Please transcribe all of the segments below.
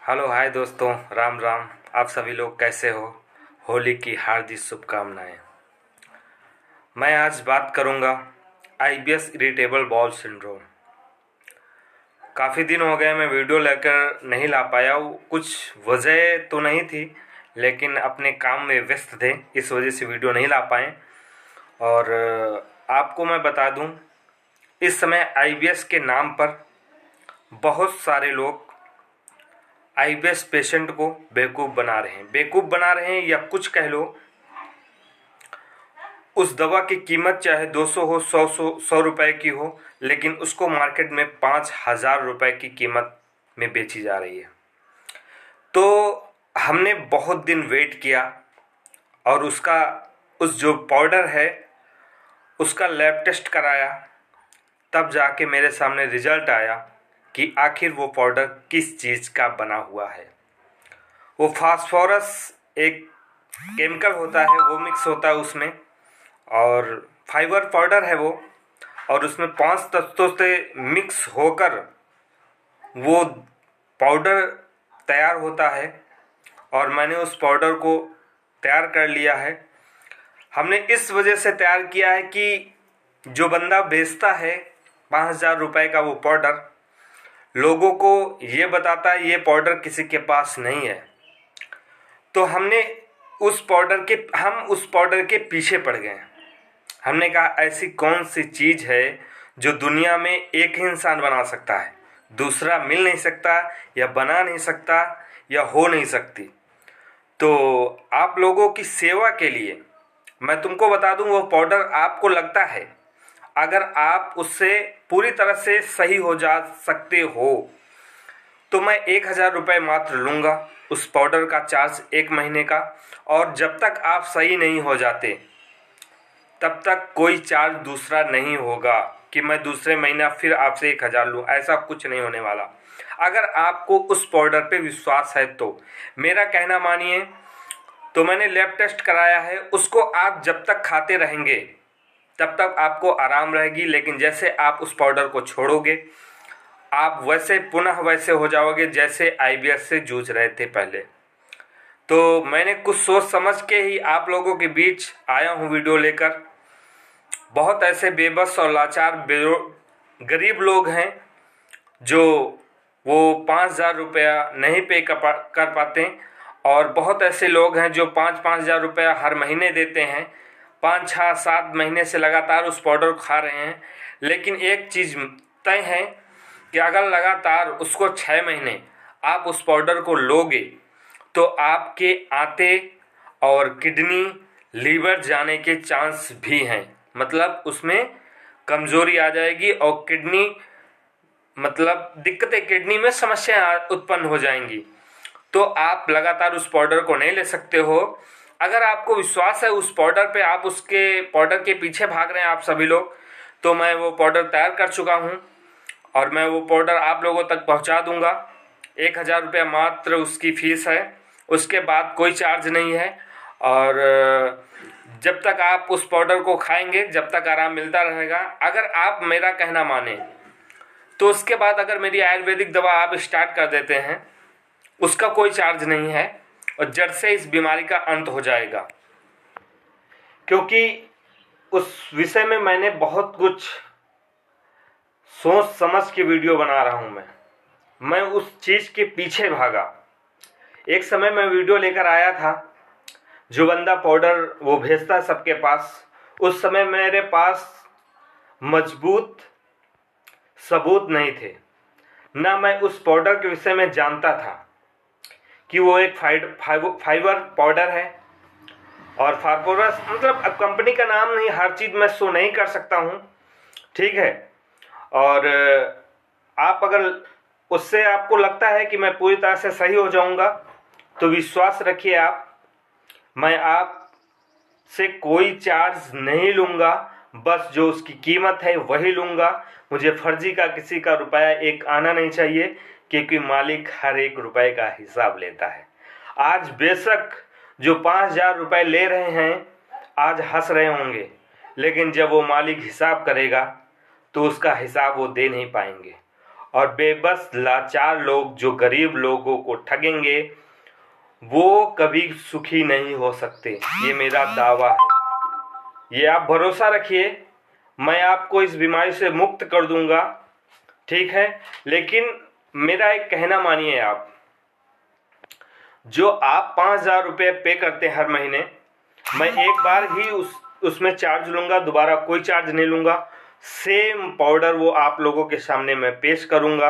Hello hi दोस्तों, राम राम। आप सभी लोग कैसे हो? होली की हार्दिक शुभकामनाएं। मैं आज बात करूंगा आईबीएस इरिटेबल बाउल सिंड्रोम। काफ़ी दिन हो गए मैं वीडियो लेकर नहीं ला पाया। कुछ वजह तो नहीं थी, लेकिन अपने काम में व्यस्त थे, इस वजह से वीडियो नहीं ला पाए। और आपको मैं बता दूं, इस समय आईबीएस के नाम पर बहुत सारे लोग आईबीएस पेशेंट को बेवकूफ़ बना रहे हैं या कुछ कह लो। उस दवा की कीमत चाहे 200 हो, 100 रुपए की हो, लेकिन उसको मार्केट में 5,000 रुपए की कीमत में बेची जा रही है। तो हमने बहुत दिन वेट किया और उस जो पाउडर है उसका लैब टेस्ट कराया, तब जाके मेरे सामने रिजल्ट आया कि आखिर वो पाउडर किस चीज़ का बना हुआ है। वो फास्फोरस एक केमिकल होता है, वो मिक्स होता है उसमें, और फाइबर पाउडर है वो, और उसमें 5 तत्वों से मिक्स होकर वो पाउडर तैयार होता है। और मैंने उस पाउडर को तैयार कर लिया है। हमने इस वजह से तैयार किया है कि जो बंदा बेचता है 5,000 रुपए का वो पाउडर, लोगों को ये बताता है ये पाउडर किसी के पास नहीं है। तो हम उस पाउडर के पीछे पड़ गए। हमने कहा ऐसी कौन सी चीज़ है जो दुनिया में एक ही इंसान बना सकता है, दूसरा मिल नहीं सकता या बना नहीं सकता या हो नहीं सकती। तो आप लोगों की सेवा के लिए मैं तुमको बता दूं, वो पाउडर आपको लगता है, अगर आप उससे पूरी तरह से सही हो जा सकते हो तो मैं 1,000 रुपये मात्र लूँगा उस पाउडर का चार्ज 1 महीने का। और जब तक आप सही नहीं हो जाते तब तक कोई चार्ज दूसरा नहीं होगा कि मैं दूसरे महीना फिर आपसे 1,000 लूँ। ऐसा कुछ नहीं होने वाला। अगर आपको उस पाउडर पे विश्वास है तो मेरा कहना मानिए। तो मैंने लैब टेस्ट कराया है, उसको आप जब तक खाते रहेंगे तब तक आपको आराम रहेगी, लेकिन जैसे आप उस पाउडर को छोड़ोगे आप पुनः वैसे हो जाओगे जैसे आईबीएस से जूझ रहे थे पहले। तो मैंने कुछ सोच समझ के ही आप लोगों के बीच आया हूँ वीडियो लेकर। बहुत ऐसे बेबस और लाचार गरीब लोग हैं जो वो 5,000 रुपया नहीं पे कर पाते, और बहुत ऐसे लोग हैं जो 5,000 रुपया हर महीने देते हैं, 5, 6, 7 महीने से लगातार उस पाउडर को खा रहे हैं। लेकिन एक चीज़ तय है कि अगर लगातार उसको 6 महीने आप उस पाउडर को लोगे तो आपके आंते और किडनी, लीवर जाने के चांस भी हैं। मतलब उसमें कमज़ोरी आ जाएगी और दिक्कतें, किडनी में समस्याएं उत्पन्न हो जाएंगी। तो आप लगातार उस पाउडर को नहीं ले सकते हो। अगर आपको विश्वास है उस पाउडर पे, आप उसके पाउडर के पीछे भाग रहे हैं आप सभी लोग, तो मैं वो पाउडर तैयार कर चुका हूँ और मैं वो पाउडर आप लोगों तक पहुँचा दूँगा। 1,000 रुपया मात्र उसकी फ़ीस है, उसके बाद कोई चार्ज नहीं है। और जब तक आप उस पाउडर को खाएंगे जब तक आराम मिलता रहेगा। अगर आप मेरा कहना माने तो उसके बाद अगर मेरी आयुर्वेदिक दवा आप स्टार्ट कर देते हैं, उसका कोई चार्ज नहीं है और जड़ से इस बीमारी का अंत हो जाएगा। क्योंकि उस विषय में मैंने बहुत कुछ सोच समझ के वीडियो बना रहा हूँ। मैं उस चीज़ के पीछे भागा। एक समय मैं वीडियो लेकर आया था, जो बंदा पाउडर वो भेजता है सबके पास, उस समय मेरे पास मजबूत सबूत नहीं थे, ना मैं उस पाउडर के विषय में जानता था कि वो एक फाइबर पाउडर है। और फास्फोरस मतलब अब कंपनी का नाम नहीं, हर चीज़ मैं शो नहीं कर सकता हूँ, ठीक है। और आप अगर उससे आपको लगता है कि मैं पूरी तरह से सही हो जाऊँगा तो विश्वास रखिए मैं आप से कोई चार्ज नहीं लूँगा, बस जो उसकी कीमत है वही लूँगा। मुझे फर्जी का किसी का रुपया एक आना नहीं चाहिए, क्योंकि मालिक हर एक रुपए का हिसाब लेता है। आज बेशक जो 5,000 रुपये ले रहे हैं आज हंस रहे होंगे, लेकिन जब वो मालिक हिसाब करेगा तो उसका हिसाब वो दे नहीं पाएंगे। और बेबस लाचार लोग जो गरीब लोगों को ठगेंगे वो कभी सुखी नहीं हो सकते। ये मेरा दावा है, ये आप भरोसा रखिए। मैं आपको इस बीमारी से मुक्त कर दूंगा, ठीक है। लेकिन मेरा एक कहना मानिए आप, जो आप 5,000 रुपये पे करते हैं हर महीने, मैं एक बार ही उसमें चार्ज लूँगा, दोबारा कोई चार्ज नहीं लूँगा। सेम पाउडर वो आप लोगों के सामने मैं पेश करूँगा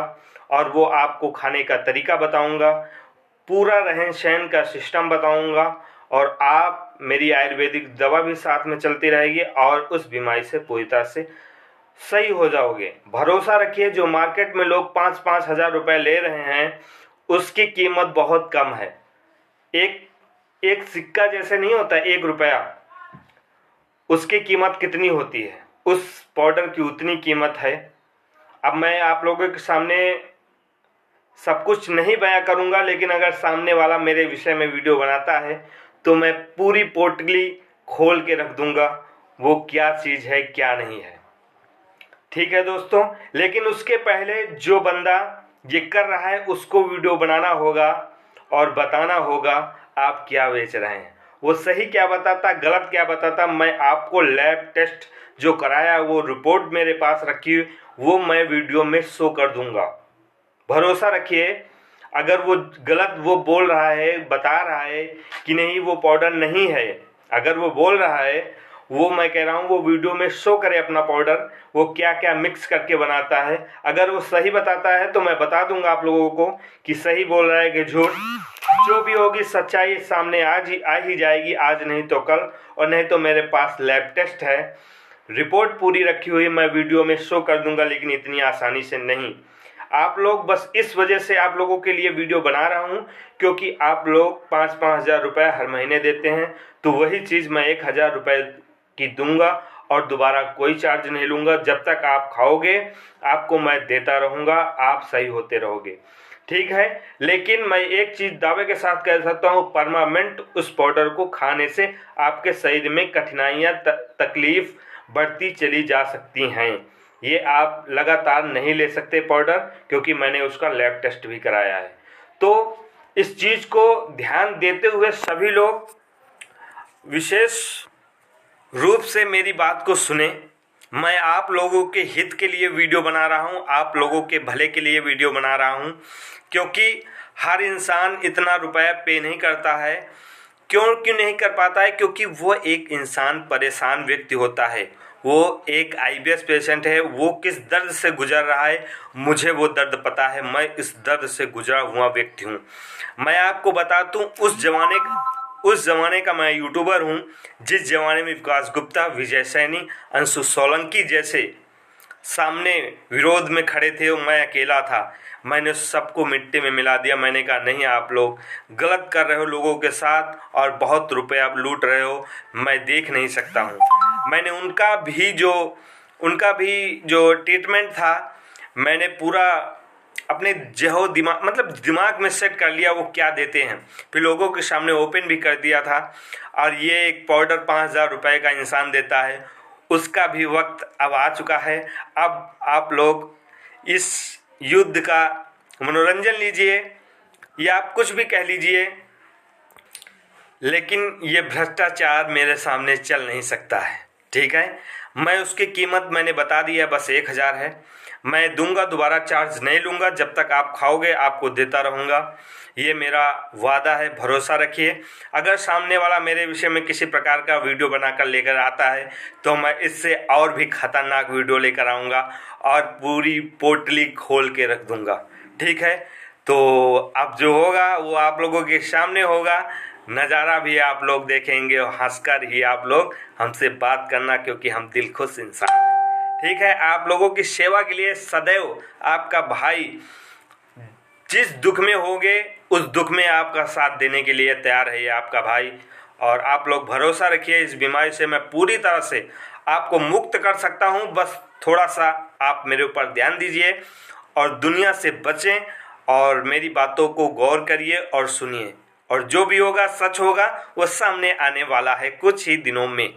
और वो आपको खाने का तरीका बताऊँगा, पूरा रहन सहन का सिस्टम बताऊँगा और आप मेरी आयुर्वेदिक दवा भी साथ में चलती रहेगी और उस बीमारी से पूरी तरह से सही हो जाओगे। भरोसा रखिए, जो मार्केट में लोग 5-5 हज़ार रुपये ले रहे हैं उसकी कीमत बहुत कम है। एक सिक्का जैसे नहीं होता 1 रुपया, उसकी कीमत कितनी होती है, उस पाउडर की उतनी कीमत है। अब मैं आप लोगों के सामने सब कुछ नहीं बयां करूंगा, लेकिन अगर सामने वाला मेरे विषय में वीडियो बनाता है तो मैं पूरी पोटली खोल के रख दूंगा वो क्या चीज़ है क्या नहीं है, ठीक है दोस्तों। लेकिन उसके पहले जो बंदा ये कर रहा है उसको वीडियो बनाना होगा और बताना होगा आप क्या बेच रहे हैं, वो सही क्या बताता गलत क्या बताता। मैं आपको लैब टेस्ट जो कराया वो रिपोर्ट मेरे पास रखी वो मैं वीडियो में शो कर दूंगा। भरोसा रखिए, अगर वो गलत वो बोल रहा है, बता रहा है कि नहीं वो पाउडर नहीं है, अगर वो बोल रहा है, वो मैं कह रहा हूँ वो वीडियो में शो करे अपना पाउडर, वो क्या क्या मिक्स करके बनाता है। अगर वो सही बताता है तो मैं बता दूंगा आप लोगों को कि सही बोल रहा है कि झूठ। जो भी होगी सच्चाई सामने आ ही जाएगी, आज नहीं तो कल। और नहीं तो मेरे पास लैब टेस्ट है, रिपोर्ट पूरी रखी हुई, मैं वीडियो में शो कर दूंगा, लेकिन इतनी आसानी से नहीं। आप लोग बस इस वजह से आप लोगों के लिए वीडियो बना रहा हूँ क्योंकि आप लोग 5-5 हज़ार रुपये हर महीने देते हैं, तो वही चीज़ मैं 1,000 रुपये की दूंगा और दोबारा कोई चार्ज नहीं लूँगा। जब तक आप खाओगे आपको मैं देता रहूँगा, आप सही होते रहोगे, ठीक है। लेकिन मैं एक चीज़ दावे के साथ कह सकता हूँ, परमानेंट उस पाउडर को खाने से आपके शरीर में कठिनाइयाँ तकलीफ बढ़ती चली जा सकती हैं। ये आप लगातार नहीं ले सकते पाउडर, क्योंकि मैंने उसका लैब टेस्ट भी कराया है। तो इस चीज़ को ध्यान देते हुए सभी लोग विशेष रूप से मेरी बात को सुने। मैं आप लोगों के हित के लिए वीडियो बना रहा हूँ, आप लोगों के भले के लिए वीडियो बना रहा हूँ, क्योंकि हर इंसान इतना रुपया पे नहीं करता है। क्यों नहीं कर पाता है? क्योंकि वो एक इंसान परेशान व्यक्ति होता है, वो एक IBS पेशेंट है, वो किस दर्द से गुजर रहा है मुझे वो दर्द पता है, मैं इस दर्द से गुजरा हुआ व्यक्ति हूँ। मैं आपको बता दूँ उस ज़माने का मैं यूट्यूबर हूँ जिस ज़माने में विकास गुप्ता, विजय सैनी, अंशु सोलंकी जैसे सामने विरोध में खड़े थे, मैं अकेला था। मैंने सबको मिट्टी में मिला दिया। मैंने कहा नहीं, आप लोग गलत कर रहे हो लोगों के साथ और बहुत रुपए आप लूट रहे हो, मैं देख नहीं सकता हूँ। मैंने उनका भी जो ट्रीटमेंट था मैंने पूरा अपने दिमाग में सेट कर लिया वो क्या देते हैं, फिर लोगों के सामने ओपन भी कर दिया था। और ये एक पाउडर 5,000 रुपये का इंसान देता है, उसका भी वक्त अब आ चुका है। अब आप लोग इस युद्ध का मनोरंजन लीजिए या आप कुछ भी कह लीजिए, लेकिन ये भ्रष्टाचार मेरे सामने चल नहीं सकता है, ठीक है। मैं उसकी कीमत मैंने बता दी है, बस 1,000 है। मैं दूंगा, दोबारा चार्ज नहीं लूँगा, जब तक आप खाओगे आपको देता रहूँगा, ये मेरा वादा है। भरोसा रखिए। अगर सामने वाला मेरे विषय में किसी प्रकार का वीडियो बनाकर लेकर आता है तो मैं इससे और भी खतरनाक वीडियो लेकर आऊँगा और पूरी पोटली खोल के रख दूँगा, ठीक है। तो अब जो होगा वो आप लोगों के सामने होगा, नज़ारा भी आप लोग देखेंगे और हंसकर ही आप लोग हमसे बात करना, क्योंकि हम दिल खुश इंसान हैं, ठीक है। आप लोगों की सेवा के लिए सदैव आपका भाई जिस दुख में होगे उस दुख में आपका साथ देने के लिए तैयार है, ये आपका भाई। और आप लोग भरोसा रखिए, इस बीमारी से मैं पूरी तरह से आपको मुक्त कर सकता हूँ। बस थोड़ा सा आप मेरे ऊपर ध्यान दीजिए और दुनिया से बचें और मेरी बातों को गौर करिए और सुनिए, और जो भी होगा सच होगा, वो सामने आने वाला है कुछ ही दिनों में।